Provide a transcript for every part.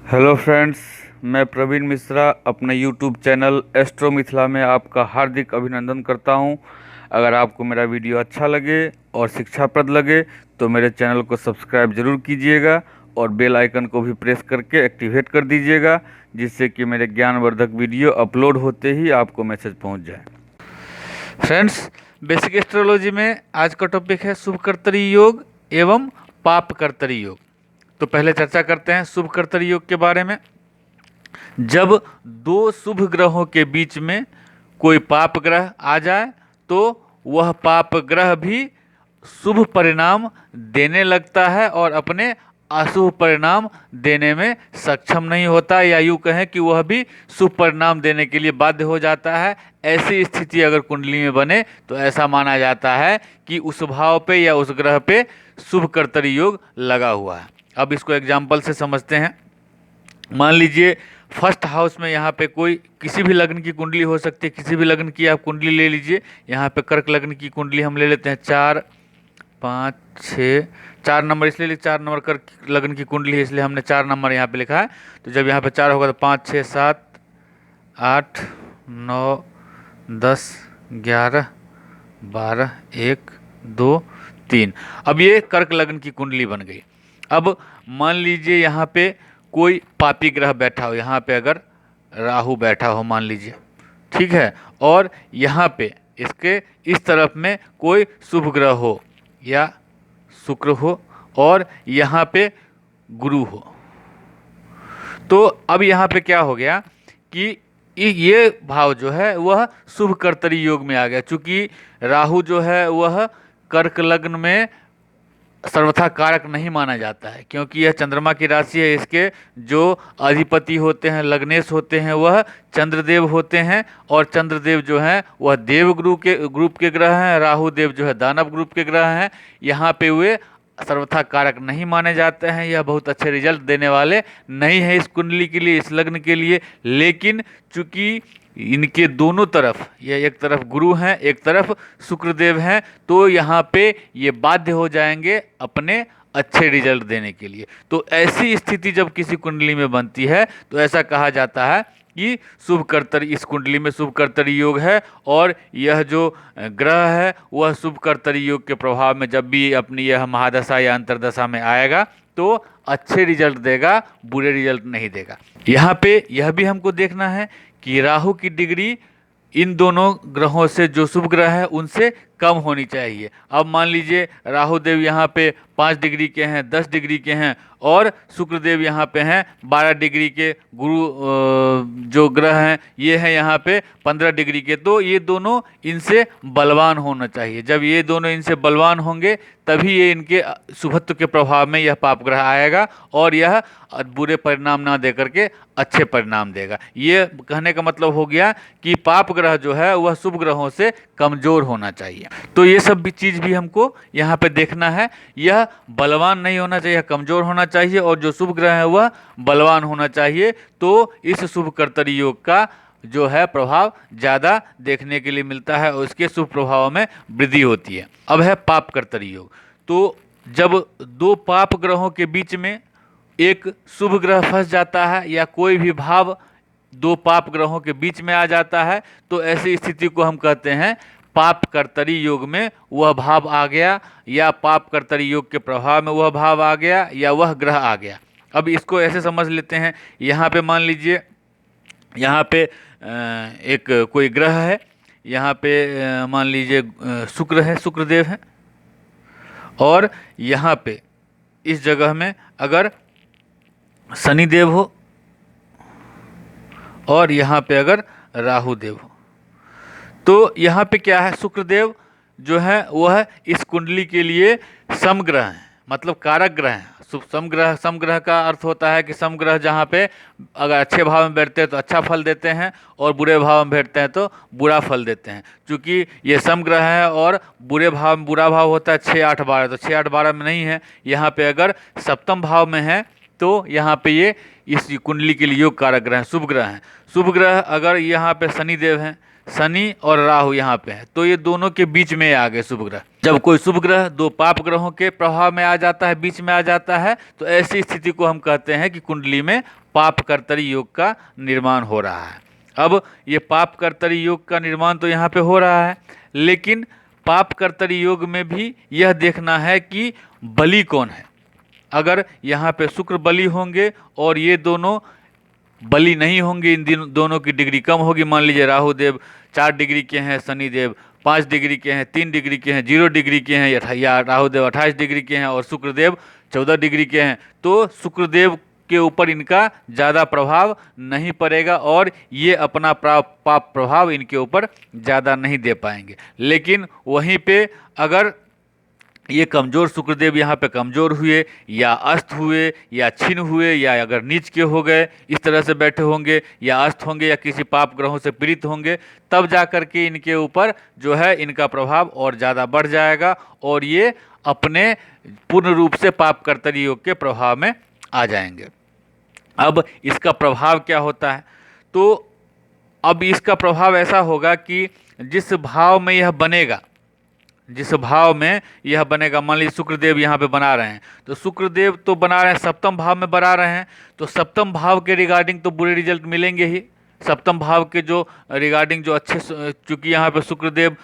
Hello friends, मैं प्रवीण मिश्रा अपने YouTube channel astro Mithila में आपका हार्दिक अभिनंदन करता हूं। अगर आपको मेरा वीडियो अच्छा लगे और शिक्षाप्रद लगे तो मेरे चैनल को सब्सक्राइब जरूर कीजिएगा और बेल आइकन को भी प्रेस करके एक्टिवेट कर दीजिएगा, जिससे कि मेरे ज्ञानवर्धक वीडियो अपलोड होते ही आपको मैसेज पहुंच जाए। फ्रेंड्स, बेसिक एस्ट्रोलॉजी में आज का टॉपिक है शुभ कर्तरी योग एवं पाप कर्तरी योग। तो पहले चर्चा करते हैं शुभ कर्तरी योग के बारे में। जब दो शुभ ग्रहों के बीच में कोई पाप ग्रह आ जाए तो वह पाप ग्रह भी शुभ परिणाम देने लगता है और अपने अशुभ परिणाम देने में सक्षम नहीं होता, या यूँ कहें कि वह भी शुभ परिणाम देने के लिए बाध्य हो जाता है। ऐसी स्थिति अगर कुंडली में बने तो ऐसा माना जाता है कि उस भाव पे या उस ग्रह पे शुभ कर्तरी योग लगा हुआ है। अब इसको एग्जाम्पल से समझते हैं। मान लीजिए फर्स्ट हाउस में यहाँ पे कोई किसी भी लग्न की कुंडली हो सकती है, किसी भी लग्न की आप कुंडली ले लीजिए। यहाँ पे कर्क लग्न की कुंडली हम ले लेते हैं 4, 5, 6, 4 नंबर इसलिए 4 नंबर कर्क लग्न की कुंडली है, इसलिए हमने 4 नंबर यहाँ पे लिखा है। तो जब यहाँ पे 4 होगा तो 5, 6, 7, 8, 9, 10, 11, 12, 1, 2, 3। अब ये कर्क लग्न की कुंडली बन गई। अब मान लीजिए यहाँ पे कोई पापी ग्रह बैठा हो, यहाँ पे अगर राहु बैठा हो मान लीजिए, ठीक है, और यहाँ पे इसके इस तरफ में कोई शुभ ग्रह हो या शुक्र हो और यहाँ पे गुरु हो, तो अब यहाँ पे क्या हो गया कि ये भाव जो है वह शुभ कर्तरी योग में आ गया। चूंकि राहु जो है वह कर्क लग्न में सर्वथा कारक नहीं माना जाता है, क्योंकि यह चंद्रमा की राशि है। इसके जो अधिपति होते हैं, लग्नेश होते हैं, वह चंद्रदेव होते हैं, और चंद्रदेव जो हैं वह देव ग्रुप के ग्रह हैं। राहु देव जो है दानव ग्रुप के ग्रह हैं। यहाँ पे वे सर्वथा कारक नहीं माने जाते हैं। यह बहुत अच्छे रिजल्ट देने वाले नहीं है इस कुंडली के लिए, इस लग्न के लिए। लेकिन चूंकि इनके दोनों तरफ, ये एक तरफ गुरु हैं, एक तरफ शुक्रदेव हैं, तो यहाँ पे ये बाध्य हो जाएंगे अपने अच्छे रिजल्ट देने के लिए। तो ऐसी स्थिति जब किसी कुंडली में बनती है तो ऐसा कहा जाता है कि शुभ कर्तरी, इस कुंडली में शुभ कर्तरी योग है, और यह जो ग्रह है वह शुभ कर्तरी योग के प्रभाव में जब भी अपनी यह महादशा या अंतरदशा में आएगा तो अच्छे रिजल्ट देगा, बुरे रिजल्ट नहीं देगा। यहाँ पे यह भी हमको देखना है कि राहु की डिग्री इन दोनों ग्रहों से, जो शुभ ग्रह है उनसे कम होनी चाहिए। अब मान लीजिए राहु देव यहाँ पे 5 डिग्री के हैं, 10 डिग्री के हैं, और शुक्रदेव यहाँ पे हैं 12 डिग्री के। गुरु जो ग्रह हैं ये हैं यहाँ पे 15 डिग्री के। तो ये दोनों इनसे बलवान होना चाहिए। जब ये दोनों इनसे बलवान होंगे तभी ये इनके शुभत्व के प्रभाव में यह पाप ग्रह आएगा और यह बुरे परिणाम ना दे करके अच्छे परिणाम देगा। ये कहने का मतलब हो गया कि पाप ग्रह जो है वह शुभ ग्रहों से कमजोर होना चाहिए। तो ये सब भी चीज़ भी हमको यहाँ पे देखना है। यह बलवान नहीं होना चाहिए, कमजोर होना चाहिए, और जो शुभ ग्रह है वह बलवान होना चाहिए। तो इस शुभ कर्तरी योग का जो है प्रभाव ज़्यादा देखने के लिए मिलता है और उसके शुभ प्रभाव में वृद्धि होती है। अब है पाप कर्तरी योग। तो जब दो पाप ग्रहों के बीच में एक शुभ ग्रह फंस जाता है या कोई भी भाव दो पाप ग्रहों के बीच में आ जाता है तो ऐसी स्थिति को हम कहते हैं पाप कर्तरी योग में वह भाव आ गया, या पाप कर्तरी योग के प्रभाव में वह भाव आ गया, या वह ग्रह आ गया। अब इसको ऐसे समझ लेते हैं। यहाँ पे मान लीजिए यहाँ पे एक कोई ग्रह है, यहाँ पे मान लीजिए शुक्र है, शुक्रदेव है, और यहाँ पे इस जगह में अगर शनिदेव हो और यहाँ पे अगर राहु देव हो, तो यहाँ पे क्या है, शुक्रदेव जो है वह इस कुंडली के लिए समग्रह है, मतलब कारक ग्रह है। समग्रह का अर्थ होता है कि समग्रह जहाँ पे अगर अच्छे भाव में बैठते हैं तो अच्छा फल देते हैं और बुरे भाव में बैठते हैं तो बुरा फल देते हैं। क्योंकि ये समग्रह है और बुरे भाव में बुरा भाव होता है 6, 8, 12, तो 6, 8, 12 में नहीं है। यहाँ पे अगर सप्तम भाव में है तो यहाँ पे ये इस कुंडली के लिए योग कारक ग्रह हैं, शुभ ग्रह हैं। शुभ ग्रह अगर यहाँ पे शनिदेव हैं, शनि और राहु यहाँ पे है, तो ये दोनों के बीच में आ गए शुभ ग्रह। जब कोई शुभ ग्रह दो पाप ग्रहों के प्रभाव में आ जाता है, बीच में आ जाता है, तो ऐसी स्थिति को हम कहते हैं कि कुंडली में पाप कर्तरी योग का निर्माण हो रहा है। अब ये पाप कर्तरी योग का निर्माण तो यहाँ पे हो रहा है, लेकिन पाप कर्तरी योग में भी यह देखना है कि बली कौन है। अगर यहाँ पे शुक्र बली होंगे और ये दोनों बली नहीं होंगे, इन दोनों की डिग्री कम होगी। मान लीजिए राहु देव 4 डिग्री के हैं, शनि देव 5 डिग्री के हैं, 3 डिग्री के हैं, 0 डिग्री के हैं, या राहु देव 28 डिग्री के हैं और शुक्रदेव 14 डिग्री के हैं, तो शुक्रदेव के ऊपर इनका ज़्यादा प्रभाव नहीं पड़ेगा और ये अपना पाप प्रभाव इनके ऊपर ज़्यादा नहीं दे पाएंगे। लेकिन वहीं पे अगर ये कमज़ोर शुक्रदेव यहाँ पे कमज़ोर हुए या अस्त हुए या छिन्न हुए या अगर नीच के हो गए, इस तरह से बैठे होंगे या अस्त होंगे या किसी पाप ग्रहों से पीड़ित होंगे, तब जा कर के इनके ऊपर जो है इनका प्रभाव और ज़्यादा बढ़ जाएगा और ये अपने पूर्ण रूप से पाप कर्तरी योग के प्रभाव में आ जाएंगे। अब इसका प्रभाव क्या होता है, तो अब इसका प्रभाव ऐसा होगा कि जिस भाव में यह बनेगा, जिस भाव में यह बनेगा, मान लीजिए शुक्रदेव यहाँ पे बना रहे हैं, तो शुक्रदेव तो बना रहे हैं सप्तम भाव में बना रहे हैं, तो सप्तम भाव के रिगार्डिंग तो बुरे रिजल्ट मिलेंगे ही। सप्तम भाव के जो रिगार्डिंग जो अच्छे, चूँकि यहाँ पे शुक्रदेव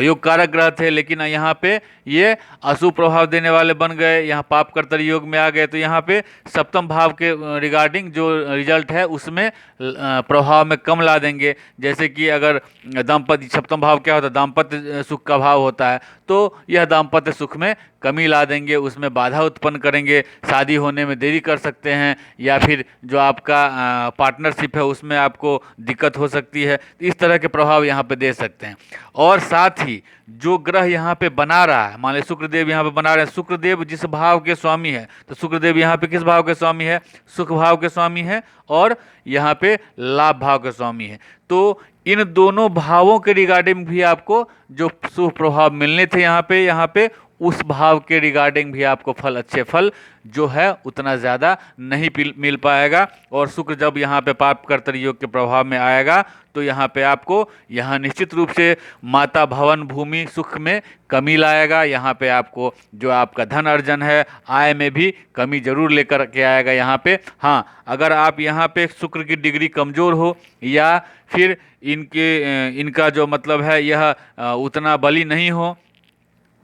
योग कारक ग्रह थे, लेकिन यहाँ पे ये अशुभ प्रभाव देने वाले बन गए, यहाँ पाप कर्तरी योग में आ गए, तो यहाँ पे सप्तम भाव के रिगार्डिंग जो रिजल्ट है उसमें प्रभाव में कम ला देंगे। जैसे कि अगर दाम्पत्य, सप्तम भाव क्या होता है, दाम्पत्य सुख का भाव होता है, तो यह दाम्पत्य सुख में कमी ला देंगे, उसमें बाधा उत्पन्न करेंगे, शादी होने में देरी कर सकते हैं, या फिर जो आपका पार्टनरशिप है उसमें आपको दिक्कत हो सकती है। तो इस तरह के प्रभाव यहाँ पे दे सकते हैं। और साथ ही जो ग्रह यहाँ पे बना रहा है, मान लीजिए शुक्रदेव यहाँ पे बना रहे हैं, शुक्रदेव जिस भाव के स्वामी है, तो शुक्रदेव यहाँ पे किस भाव के स्वामी है, सुख भाव के स्वामी है और यहाँ पे लाभ भाव के स्वामी है। तो इन दोनों भावों के रिगार्डिंग भी आपको जो शुभ प्रभाव मिलने थे यहाँ पे उस भाव के रिगार्डिंग भी आपको फल, अच्छे फल जो है उतना ज़्यादा नहीं मिल पाएगा। और शुक्र जब यहाँ पे पाप कर्तरी योग के प्रभाव में आएगा, तो यहाँ पे आपको यहाँ निश्चित रूप से माता भवन भूमि सुख में कमी लाएगा। यहाँ पे आपको जो आपका धन अर्जन है, आय में भी कमी जरूर लेकर के आएगा यहाँ पे। हाँ, अगर आप यहाँ पे शुक्र की डिग्री कमज़ोर हो या फिर इनका जो मतलब है यह उतना बली नहीं हो,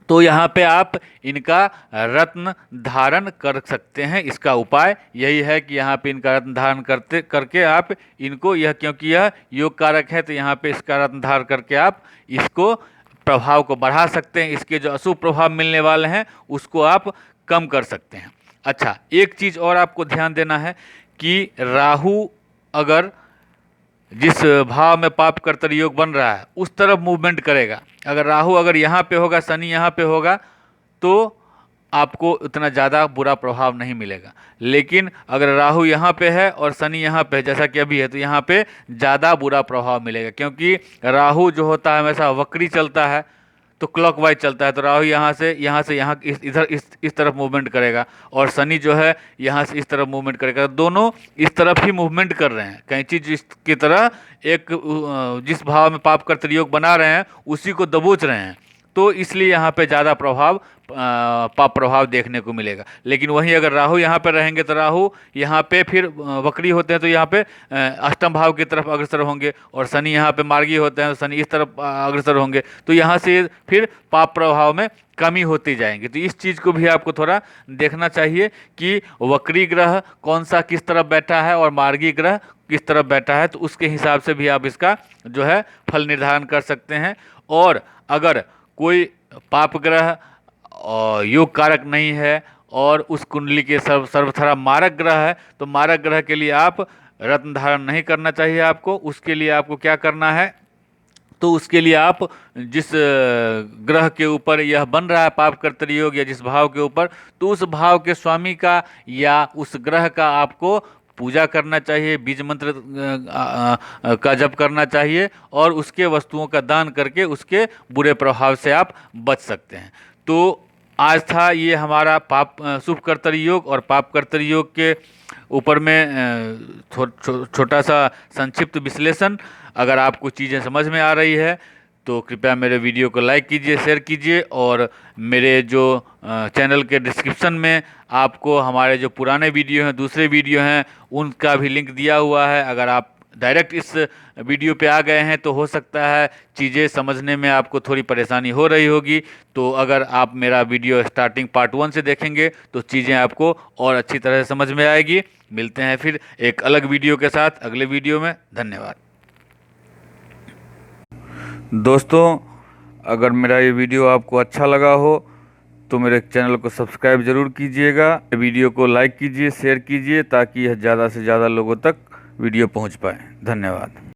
तो यहाँ पे आप इनका रत्न धारण कर सकते हैं। इसका उपाय यही है कि यहाँ पे इनका रत्न धारण करके आप इनको, यह क्योंकि यह योग कारक है, तो यहाँ पे इसका रत्न धारण करके आप इसको प्रभाव को बढ़ा सकते हैं। इसके जो अशुभ प्रभाव मिलने वाले हैं उसको आप कम कर सकते हैं। अच्छा, एक चीज़ और आपको ध्यान देना है कि राहु अगर जिस भाव में पाप कर्तरी योग बन रहा है उस तरफ मूवमेंट करेगा, अगर राहु अगर यहाँ पे होगा, शनि यहाँ पे होगा, तो आपको उतना ज़्यादा बुरा प्रभाव नहीं मिलेगा। लेकिन अगर राहु यहाँ पे है और शनि यहाँ पे है, जैसा कि अभी है, तो यहाँ पे ज़्यादा बुरा प्रभाव मिलेगा, क्योंकि राहु जो होता है हमेशा वक्री चलता है, तो क्लॉकवाइज चलता है। तो राहु यहाँ से यहाँ इस तरफ मूवमेंट करेगा और शनि जो है यहाँ से इस तरफ मूवमेंट करेगा। दोनों इस तरफ ही मूवमेंट कर रहे हैं, कैंची जिसकी तरह एक जिस भाव में पाप कर्तरी योग बना रहे हैं उसी को दबोच रहे हैं, तो इसलिए यहाँ पे ज़्यादा प्रभाव पाप प्रभाव देखने को मिलेगा। लेकिन वहीं अगर राहु यहाँ पर रहेंगे तो राहु यहाँ पे फिर वक्री होते हैं, तो यहाँ पे अष्टम भाव की तरफ अग्रसर होंगे, और शनि यहाँ पे मार्गी होते हैं तो शनि इस तरफ अग्रसर होंगे, तो यहाँ से फिर पाप प्रभाव में कमी होती जाएंगी। तो इस चीज़ को भी आपको थोड़ा देखना चाहिए कि वक्री ग्रह कौन सा किस तरफ बैठा है और मार्गी ग्रह किस तरफ बैठा है, तो उसके हिसाब से भी आप इसका जो है फल निर्धारण कर सकते हैं। और अगर कोई पाप ग्रह और योग कारक नहीं है और उस कुंडली के सर्वथरा मारक ग्रह है, तो मारक ग्रह के लिए आप रत्न धारण नहीं करना चाहिए आपको। उसके लिए आपको क्या करना है, तो उसके लिए आप जिस ग्रह के ऊपर यह बन रहा है पाप कर्तरी योग या जिस भाव के ऊपर, तो उस भाव के स्वामी का या उस ग्रह का आपको पूजा करना चाहिए, बीज मंत्र का जप करना चाहिए और उसके वस्तुओं का दान करके उसके बुरे प्रभाव से आप बच सकते हैं। तो आज था ये हमारा शुभ कर्तरी योग और पाप कर्तरी योग के ऊपर में छोटा सा संक्षिप्त विश्लेषण। अगर आपको चीज़ें समझ में आ रही है तो कृपया मेरे वीडियो को लाइक कीजिए, शेयर कीजिए, और मेरे जो चैनल के डिस्क्रिप्शन में आपको हमारे जो पुराने वीडियो हैं, दूसरे वीडियो हैं, उनका भी लिंक दिया हुआ है। अगर आप डायरेक्ट इस वीडियो पे आ गए हैं तो हो सकता है चीज़ें समझने में आपको थोड़ी परेशानी हो रही होगी। तो अगर आप मेरा वीडियो स्टार्टिंग पार्ट 1 से देखेंगे तो चीज़ें आपको और अच्छी तरह से समझ में आएगी। मिलते हैं फिर एक अलग वीडियो के साथ अगले वीडियो में। धन्यवाद दोस्तों। अगर मेरा ये वीडियो आपको अच्छा लगा हो तो मेरे चैनल को सब्सक्राइब ज़रूर कीजिएगा, वीडियो को लाइक कीजिए, शेयर कीजिए, ताकि यह ज़्यादा से ज़्यादा लोगों तक वीडियो पहुंच पाए। धन्यवाद।